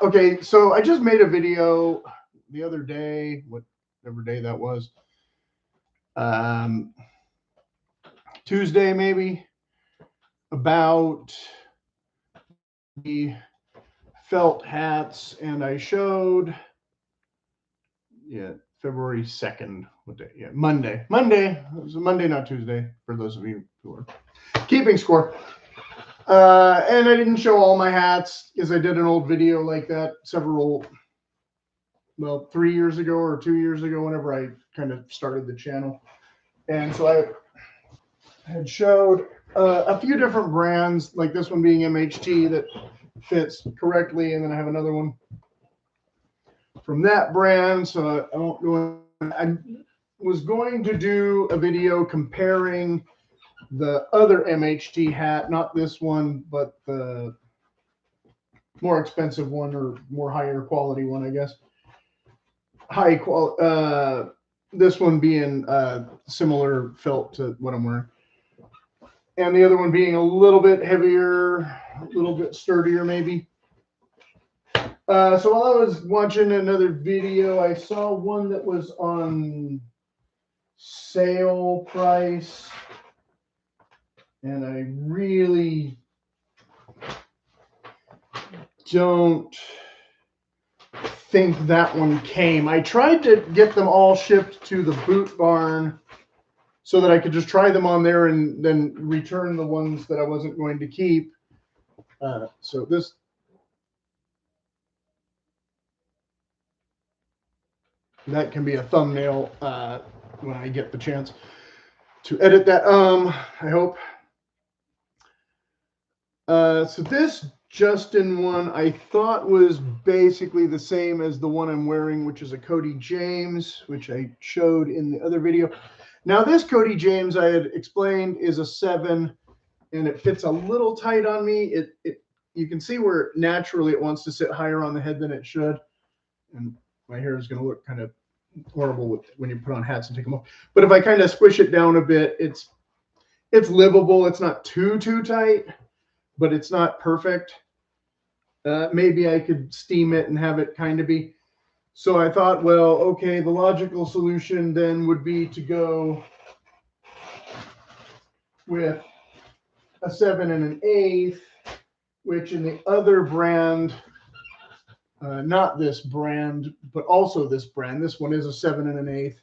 Okay, so I just made a video the other day, whatever day that was, Tuesday maybe, about the felt hats, and I showed, February 2nd. What day? Yeah, Monday. It was a Monday, not Tuesday, for those of you who are keeping score. And I didn't show all my hats because I did an old video like that well, 3 years ago or 2 years ago, whenever I kind of started the channel. And so I had showed a few different brands, like this one being MHT that fits correctly, and then I have another one from that brand. So I won't go in. I was going to do a video comparing the other MHT hat, not this one, but the more expensive one, or more higher quality one, I guess. High quality. This one being similar felt to what I'm wearing, and the other one being a little bit heavier, a little bit sturdier, maybe. So while I was watching another video, I saw one that was on sale price, and I really don't think that one came. I tried to get them all shipped to the Bewt Barn so that I could just try them on there and then return the ones that I wasn't going to keep. So this, that can be a thumbnail when I get the chance to edit that. I hope. So this Justin one I thought was basically the same as the one I'm wearing, which is a CODY James, which I showed in the other video. Now this CODY James I had explained is a 7, and it fits a little tight on me. You can see where naturally it wants to sit higher on the head than it should, and my hair is going to look kind of horrible when you put on hats and take them off. But if I kind of squish it down a bit, it's livable. It's not too tight, but it's not perfect. Maybe I could steam it and have it kind of be. So I thought, well, okay, the logical solution then would be to go with a 7 1/8, which in the other brand, not this brand, but also this brand, this one is a 7 1/8,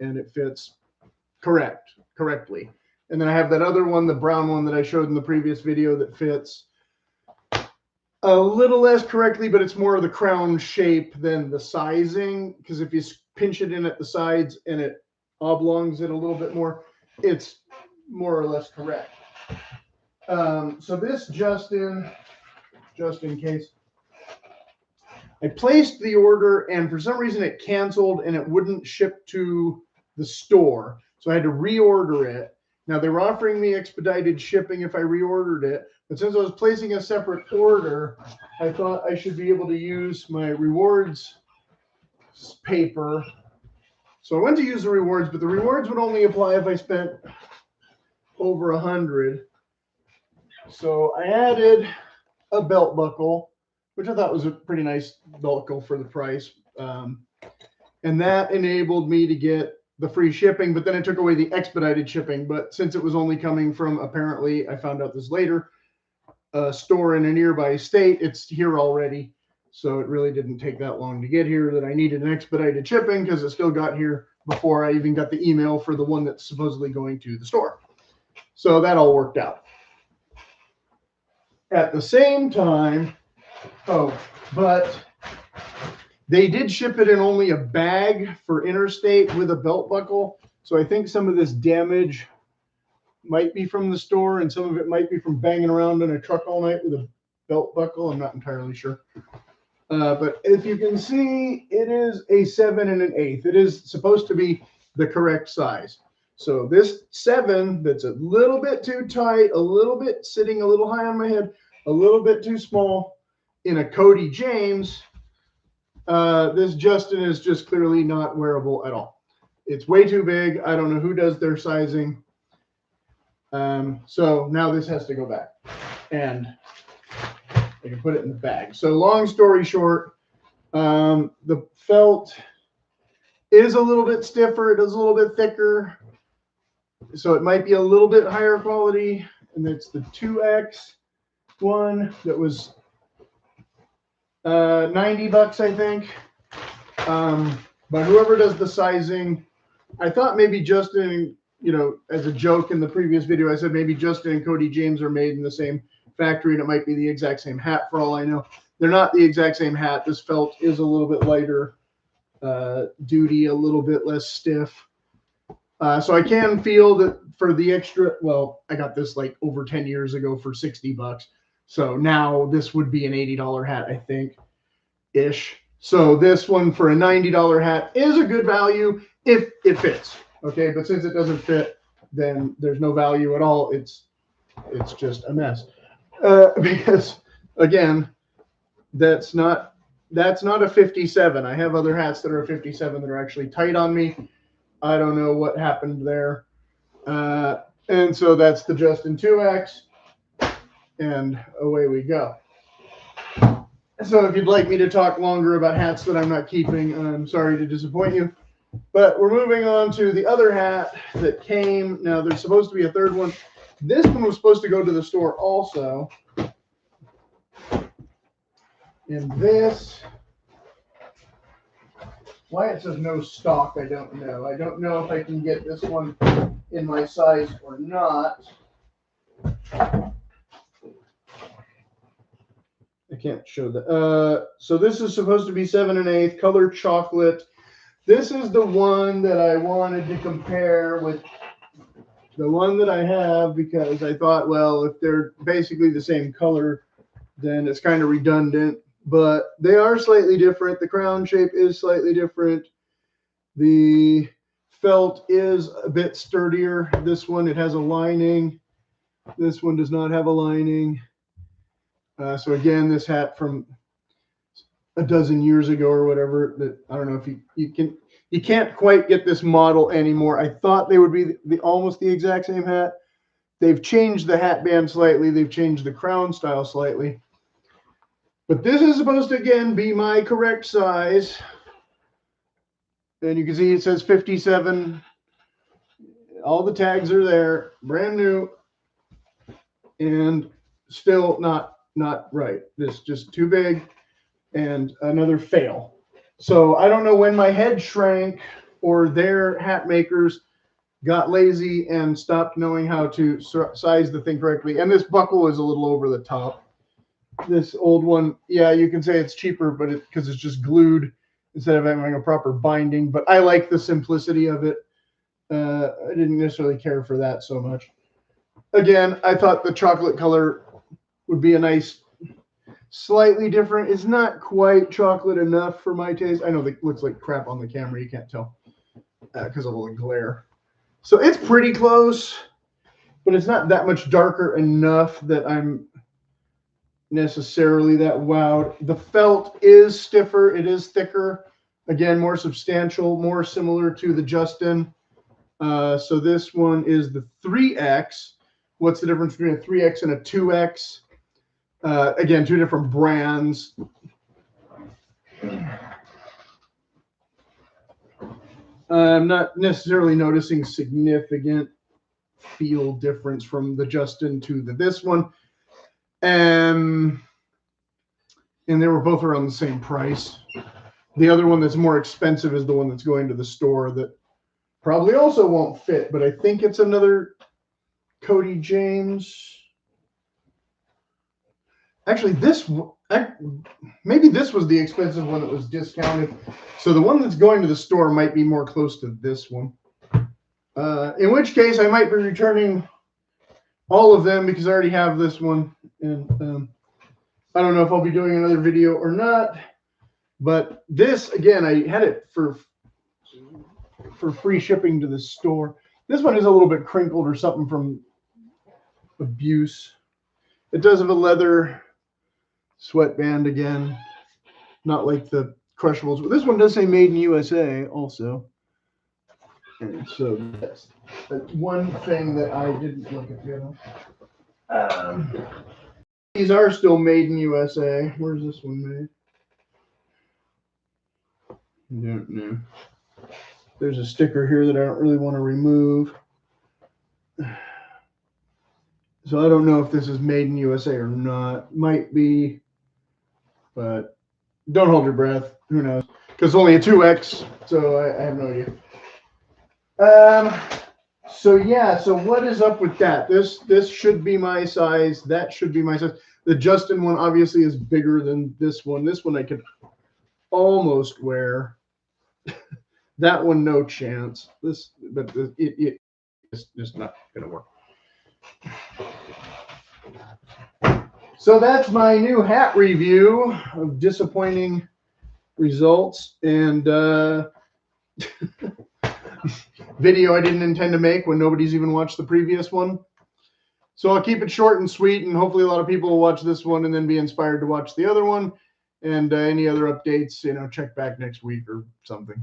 and it fits correctly. And then I have that other one, the brown one that I showed in the previous video, that fits a little less correctly, but it's more of the crown shape than the sizing, because if you pinch it in at the sides and it oblongs it a little bit more, it's more or less correct. So this just in case, I placed the order, and for some reason it canceled and it wouldn't ship to the store, so I had to reorder it. Now they were offering me expedited shipping if I reordered it, but since I was placing a separate order, I thought I should be able to use my rewards paper. So I went to use the rewards, but the rewards would only apply if I spent over 100. So I added a belt buckle, which I thought was a pretty nice belt buckle for the price. And that enabled me to get the free shipping, but then it took away the expedited shipping. But since it was only coming from, apparently, I found out this later, a store in a nearby state, it's here already. So it really didn't take that long to get here that I needed an expedited shipping, because it still got here before I even got the email for the one that's supposedly going to the store. So that all worked out. At the same time, but they did ship it in only a bag for interstate with a belt buckle. So I think some of this damage might be from the store, and some of it might be from banging around in a truck all night with a belt buckle. I'm not entirely sure. But if you can see, it is a 7 1/8. It is supposed to be the correct size. So this 7 that's a little bit too tight, a little bit sitting a little high on my head, a little bit too small in a CODY James, this Justin is just clearly not wearable at all. It's way too big. I don't know who does their sizing. So now this has to go back. And I can put it in the bag. So long story short, the felt is a little bit stiffer. It is a little bit thicker. So it might be a little bit higher quality. And it's the 2X one that was $90, I think. But whoever does the sizing, I thought maybe Justin, you know, as a joke in the previous video, I said maybe Justin and Cody James are made in the same factory and it might be the exact same hat for all I know. They're not the exact same hat. This felt is a little bit lighter duty, a little bit less stiff. So I can feel that for the extra, well, I got this like over 10 years ago for $60. So now this would be an $80 hat, I think, ish. So this one for a $90 hat is a good value if it fits. Okay, but since it doesn't fit, then there's no value at all. It's just a mess. Because again, that's not a 57. I have other hats that are a 57 that are actually tight on me. I don't know what happened there. And so that's the Justin 2X, and away we go. So if you'd like me to talk longer about hats that I'm not keeping, I'm sorry to disappoint you. But we're moving on to the other hat that came. Now, there's supposed to be a third one. This one was supposed to go to the store also. And this, why it says no stock, I don't know. I don't know if I can get this one in my size or not. I can't show that. So this is supposed to be 7 1/8 color chocolate. This is the one that I wanted to compare with the one that I have because I thought, well, if they're basically the same color, then it's kind of redundant. But they are slightly different. The crown shape is slightly different. The felt is a bit sturdier. This one, it has a lining. This one does not have a lining. So again, this hat from a dozen years ago or whatever, that I don't know if you can't quite get this model anymore. I thought they would be almost the exact same hat. They've changed the hat band slightly. They've changed the crown style slightly. But this is supposed to, again, be my correct size. And you can see it says 57. All the tags are there, brand new, and still not right. This is just too big and another fail. So I don't know when my head shrank or their hat makers got lazy and stopped knowing how to size the thing correctly. And this buckle is a little over the top. This old one, yeah, you can say it's cheaper, but because it's just glued instead of having a proper binding. But I like the simplicity of it. I didn't necessarily care for that so much. Again, I thought the chocolate color would be a nice, slightly different. It's not quite chocolate enough for my taste. I know it looks like crap on the camera. You can't tell because of all the glare. So it's pretty close, but it's not that much darker enough that I'm necessarily that wowed. The felt is stiffer. It is thicker. Again, more substantial, more similar to the Justin. So this one is the 3X. What's the difference between a 3X and a 2X? Again, two different brands. I'm not necessarily noticing significant feel difference from the Justin to this one. And they were both around the same price. The other one that's more expensive is the one that's going to the store that probably also won't fit, but I think it's another Cody James. Actually, maybe this was the expensive one that was discounted. So the one that's going to the store might be more close to this one. In which case, I might be returning all of them because I already have this one. And I don't know if I'll be doing another video or not. But this, again, I had it for free shipping to the store. This one is a little bit crinkled or something from abuse. It does have a leather sweatband again, not like the Crushables, but this one does say made in USA also. And so that's one thing that I didn't look at. these are still made in USA. Where's this one made? I don't know. There's a sticker here that I don't really want to remove. So I don't know if this is made in USA or not. Might be, but don't hold your breath. Who knows? Because it's only a 2X, so I have no idea. So yeah, so what is up with that? This should be my size. That should be my size. The Justin one obviously is bigger than this one. This one I could almost wear. That one, no chance. This, but it's just not gonna work. So that's my new hat review of disappointing results and video I didn't intend to make when nobody's even watched the previous one. So I'll keep it short and sweet, and hopefully a lot of people will watch this one and then be inspired to watch the other one. And any other updates, check back next week or something.